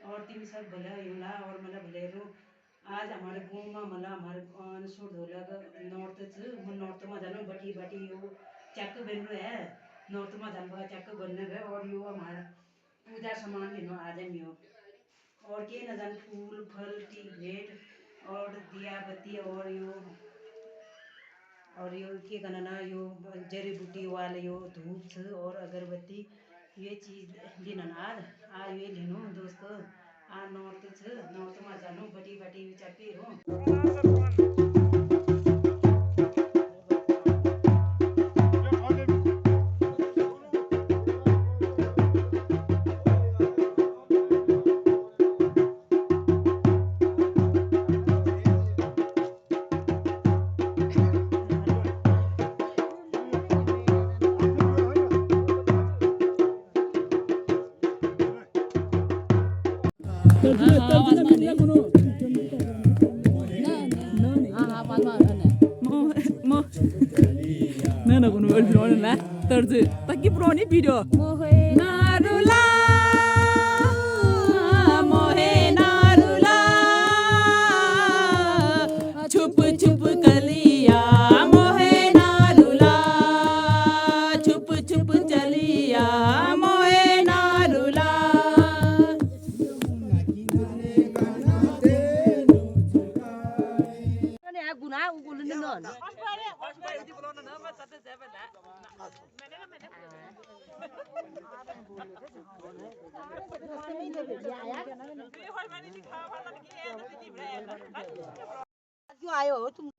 और तिमी सब भले होला और मतलब भले रो आज हमारे गाँव में मतलब हमारे अनसुर ढोलक नॉर्थ च नॉर्थ में जानो बटी बटी यो चक्क बन रहा है नॉर्थ में जान चक्क बनने गए और यो हमारा पूजा सामान भी नो आज यो और के न जान फूल फल टी भेंट और दिया बत्ती और यो के गणना यो जड़ी बूटी वाले यो धूप छ और अगरबत्ती ये चीज लिन आज आ ये लिनो दोस्तों आ नॉर्थ में जानो बटी बटी चक्की हो Nana kuno elfron la terje taki proni video narula mohe narula chup chup kaliya mohe narula chup chup chaliya mohe narula क्यों आए हो तुम?